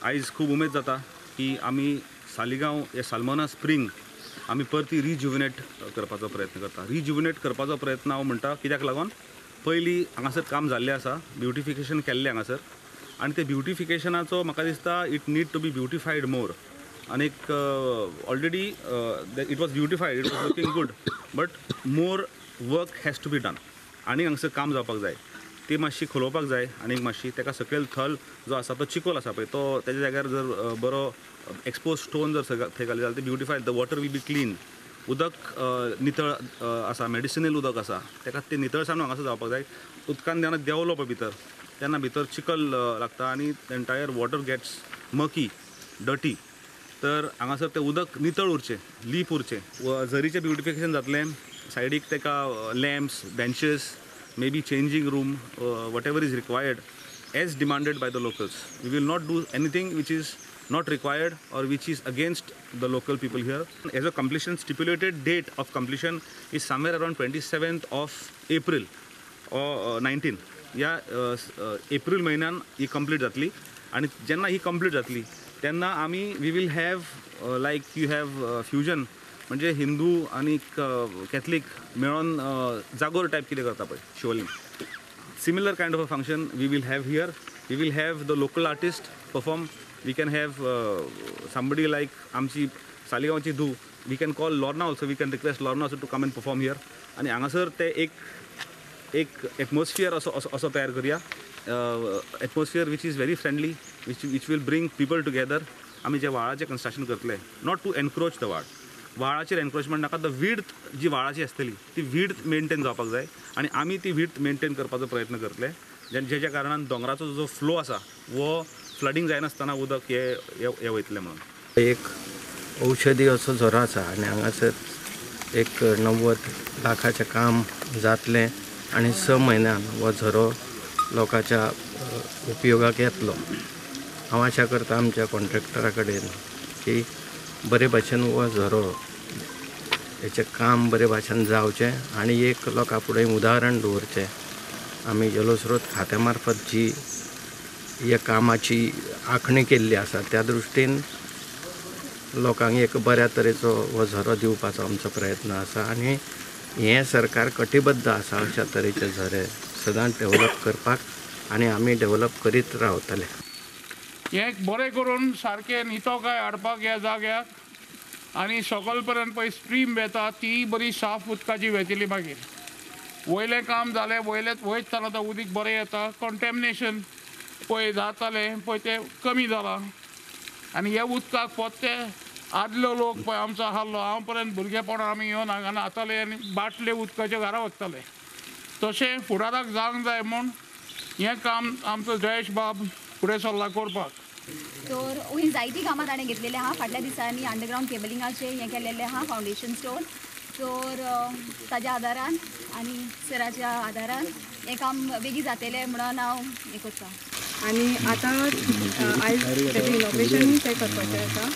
आयज खूब उमेद जाता की आमी सालिगांव हे सालमोना स्प्रिंग आमी परती रिज्युविनेट करपाचो प्रयत्न करता। रिज्युविनेट करपाचो प्रयत्न हांव म्हणटा कित्याक लागून पयलीं हांगासर काम जाल्लें आसा, ब्युटिफिकेशन केल्लें हांगासर, आनी ते ब्युटिफिकेशनाचो म्हाका दिसता it need to be beautified more. आनीक already it was beautified, it was looking good, but more work has to be done. आनी हांगासर काम जावपाक जाय, ती मातशी खोलोवपाक जाय आनीक मातशी। ताका सकयल थल जो आसा तो चिकोल आसा पळय तो तेज्या जाग्यार जर बरो एक्सपोज स्टोन जर थंय घाली जाल्यार ते beautified, the water will be clean. उदक नितळ आसा, मेडिसिनल उदक आसा, ताका ते नितळसाण हांगासर जावपाक जाय। उदकान जेन्ना देंवलो पळय भितर तेन्ना भितर चिकल लागता आनी एंटायर वॉटर गेट्स मकी, डर्टी। तर हांगासर तें उदक नितळ उरचें, लीप उरचें। झरीचें ब्युटिफिकेशन जातलें, सायडीक ताका lamps, benches, maybe changing room, whatever is required as demanded by the locals. We will not do anything which is not required or which is against the local people here. As a completion, stipulated date of completion is somewhere around 27th of April or 19. या April म्हयन्यान ही complete जातली आनी जेन्ना ही complete जातली तेन्ना आमी we will have like you have fusion, म्हणजे हिंदू आणि कॅथलीक मेळून जागोर टायप कितें करता पळय Shivling, similar kind of a function we will have here. We will have the local artist perform. We can have somebody like आमची सालिगांवची धू, we can call Lorna also, we can request Lorna also to come and perform here. आनी हांगासर ते एक atmosphere असो तयार करुया, atmosphere which is very friendly, which will bring people together. आमी जे व्हाळाचें कन्स्ट्रक्शन करतले, नॉट टू एनक्रोच द व्हाळ, व्हाळाचेर एनक्रोचमेंट नाका, द विड्थ जी व्हाळाची आसतली ती विड्थ मेंटेन जावपाक जाय आनी आमी ती विड्थ मेंटेन करपाचो प्रयत्न करतले, जेच्या कारणान दोंगराचो जो फ्लो आसा वो फ्लडींग जायनासतना उदक हे वयतलें म्हणून. एक औषधी असो झरो आसा आनी हांगासर एक 90 लाखाचें काम जातलें आनी 6 म्हयन्यान हो झरो लोकांच्या उपयोगाक येतलो. हांव आशा करता आमच्या कॉन्ट्रॅक्टरा कडेन की बरे भाशेन हो झरो हेचें काम बरे भाशेन जावचें आनी एक लोकां फुडें उदाहरण दवरचें. आमी जलस्रोत खात्या मार्फत जी ह्या कामाची आंखणी केल्ली आसा त्या दृश्टीन लोकांक एक बऱ्या तरेचो हो झरो दिवपाचो आमचो प्रयत्न आसा आनी हें सरकार कटिबद्ध आसा अशा तरेचे झरे सदांच डेव्हलप करपाक आनी आमी डेव्हलप करीत रावतले. हें बरें करून सारकें नितळकाय हाडपाक ह्या जाग्याक आनी सकयल पर्यंत पळय स्ट्रीम वेता ती बरी साफ उदकाची वेतली. मागीर वयलें काम जालें, वयतना तो उदीक बरें येता, कंटॅमिनेशन पळय जातालें पळय तें कमी जालां आनी हे उदकाक पोत्ते आदलो लोक पळय आमचो आसलो, हांव पर्यंत भुरगेपणां आमी येवन हांगा आताले आनी बाटले उदकाचे घरा वताले. तशें फुडाराक जावंक जाय म्हूण हें काम आमचो जयेश बाब फुडें सरला करपाक. तर ही जायतीं कामां ताणें घेतलेली आहा. फाटल्या दिसांनी अंडरग्रावंड केबलिंगाचें हें केल्लेलें आहा, फावंडेशन स्टोन. तर ताज्या आदारान आनी सराच्या आदारान हें काम बेगी जातलें म्हणून हांव हें करतां. आनी आतां आयज तेजें इनॉग्रेशन तें करपाचें आसा,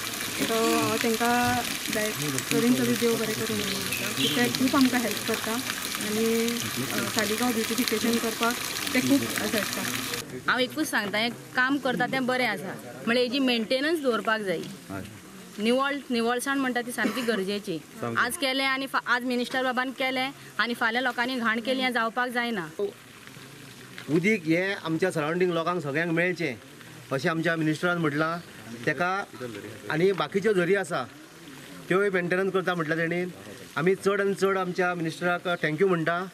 तो हांव तांकां जाय तरेन तरी देव बरें करूं म्हणून आसा. ते खूब आमकां हेल्प करता आनी सालिगांव ब्युटिफिकेशन करपाक ते खूब झटता. हांव एकूच सांगता, हें काम करता तें बरें आसा, म्हळ्यार हेजी मेंटेनन्स दवरपाक जाय. निवळसाण म्हणटा ती सामकी गरजेची. आज केलें आनी आज मिनिस्टर बाबान केलें आनी फाल्यां लोकांनी घाण केली, हें जावपाक जायना. उदीक हें आमच्या सरावंडींग लोकांक सगळ्यांक मेळचें अशें आमच्या मिनिस्टरान म्हटलां. तेका आनी बाकीच्यो झरी आसा त्योय मेंटेनन्स करता म्हटल्यार तेणी. आमी चड आनी चड आमच्या मिनिस्टराक थँक्यू म्हणटा.